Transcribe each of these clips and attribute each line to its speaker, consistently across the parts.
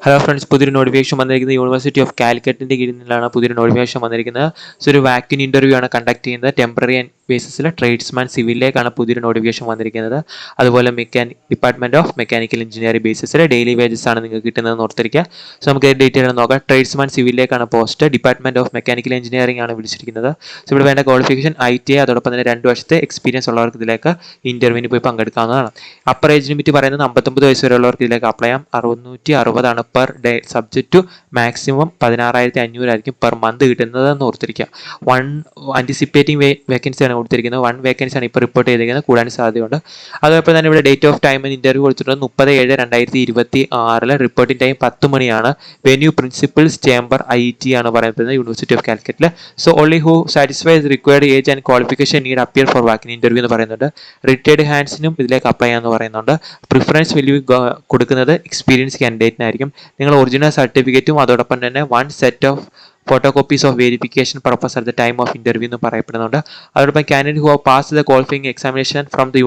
Speaker 1: Hello friends, പുതിയൊരു notification വന്നിരിക്കുന്നത് university of കാലിക്കറ്റിൻ്റെ കീഴിൽ നിന്നാണ് പുതിയൊരു നോട്ടിഫിക്കേഷൻ വന്നിരിക്കുന്നത്. സോ ഒരു വാക്കിൻ ഇൻ്റർവ്യൂ ആണ് കണ്ടക്ട് ചെയ്യുന്നത്. ടെമ്പററി ബേസിസിൽ ട്രേഡ്സ്മാൻ സിവിലിലേക്കാണ് പുതിയൊരു നോട്ടിഫിക്കേഷൻ വന്നിരിക്കുന്നത്. അതുപോലെ ഡിപ്പാർട്ട്മെൻറ്റ് ഓഫ് മെക്കാനിക്കൽ എഞ്ചിനീയറിംഗ് ബേസിസിൽ ഡെയിലി വേജസ് ആണ് നിങ്ങൾക്ക് കിട്ടുന്നതെന്ന് ഓർത്തിരിക്കുക. സോ നമുക്ക് ഡീറ്റെയിൽ നോക്കാം. ട്രേഡ്സ്മാൻ സിവിലിലേക്കാണ് post. Department of mechanical engineering ആണ് വിളിച്ചിരിക്കുന്നത്. സോ ഇവിടെ വേണ്ട ക്വാളിഫിക്കേഷൻ ITI, അതോടൊപ്പം തന്നെ 2 വർഷത്തെ എക്സ്പീരിയൻസ് ഉള്ളവർക്ക് ഇതിലേക്ക് ഇൻ്റർവ്യൂവിന് പോയി പങ്കെടുക്കാവുന്നതാണ്. അപ്പർ ഏജ് ലിമിറ്റ് പറയുന്നത് 59 വയസ്സ് വരെയുള്ളവർക്ക് ഇതിലേക്ക് അപ്ലൈ ചെയ്യാം. 660 ആണ് per day. Subject to maximum 16,500 ആയിരിക്കും പെർ മന്ത് കിട്ടുന്നതെന്ന് ഓർത്തിരിക്കുക. 1 ആൻറ്റിസിപ്പേറ്റിംഗ് വേക്കൻസിയാണ് കൊടുത്തിരിക്കുന്നത്. 1 വേക്കൻസിയാണ് ഇപ്പോൾ റിപ്പോർട്ട് ചെയ്തിരിക്കുന്നത്, കൂടാൻ സാധ്യതയുണ്ട്. അതോടൊപ്പം തന്നെ ഇവിടെ ഡേറ്റ് ഓഫ് ടൈം ഇൻ്റർവ്യൂ കൊടുത്തിട്ടുള്ളത് 30/7/2026. റിപ്പോർട്ടിംഗ് ടൈം 10 മണിയാണ്. വെന്യൂ പ്രിൻസിപ്പൽസ് ചേംബർ IT ആണ് പറയുന്നത്, യൂണിവേഴ്സിറ്റി ഓഫ് കാലിക്കറ്റിൽ. So only who satisfies required age and qualification need appear for walk in interview എന്ന് പറയുന്നുണ്ട്. റിട്ടയർഡ് ഹാൻഡ്സിനും ഇതിലേക്ക് അപ്ലൈ ചെയ്യാമെന്ന് പറയുന്നുണ്ട്. പ്രിഫറൻസ് വാല്യൂ കൊടുക്കുന്നത് എക്സ്പീരിയൻസ് കാൻഡിഡേറ്റിനായിരിക്കും. നിങ്ങൾ ഒറിജിനൽ സർട്ടിഫിക്കറ്റും അതോടൊപ്പം തന്നെ 1 set of photocopies of verification purpose at the time of interview എന്ന് പറയപ്പെടുന്നുണ്ട്. അതോടൊപ്പം candidate who have passed the qualifying examination from the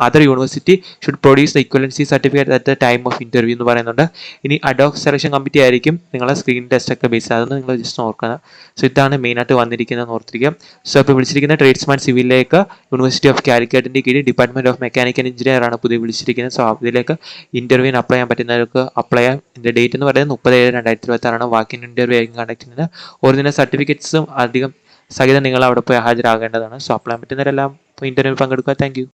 Speaker 1: other university should produce the equivalency certificate at the time of interview എന്ന് പറയുന്നുണ്ട്. ഇനി അഡോക് selection committee ആയിരിക്കും നിങ്ങളെ screen test ഒക്കെ base ആകുന്നത്, നിങ്ങൾ ജസ്റ്റ് നോക്കുക. സോ ഇതാണ് മെയിനായിട്ട് വന്നിരിക്കുന്നത് ഓർത്തിരിക്കുക. സോ ഇപ്പോൾ വിളിച്ചിരിക്കുന്ന ട്രേഡ്സ്മാൻ സിവിലിലേക്ക് യൂണിവേഴ്സിറ്റി ഓഫ് കാലിക്കറ്റിൻ്റെ കീഴിൽ ഡിപ്പാർട്ട്മെൻറ്റ് ഓഫ് മെക്കാനിക്കൽ എഞ്ചിനീയർ ആണ് പുതിയ വിളിച്ചിരിക്കുന്നത്. സോ ഇതിലേക്ക് ഇൻ്റർവ്യൂവിന് അപ്ലൈ ചെയ്യാൻ പറ്റുന്നവർക്ക് അപ്ലൈ ചെയ്യാം. ഇതിൻ്റെ ഡേറ്റ് എന്ന് പറയുന്നത് 30/7/2026 വാക്കിൻ ഇൻ്റർവ്യൂ ആയിരിക്കും കണ്ടക്ട് ചെയ്യുന്നത്. ഒറിജിനൽ സർട്ടിഫിക്കറ്റ്സും അധികം സഹിതം നിങ്ങൾ അവിടെ പോയി ഹാജരാകേണ്ടതാണ്. സോ അപ്ലൈ പറ്റുന്നവരെല്ലാം ഇൻ്റർവ്യൂവിൽ പങ്കെടുക്കുക. Thank you.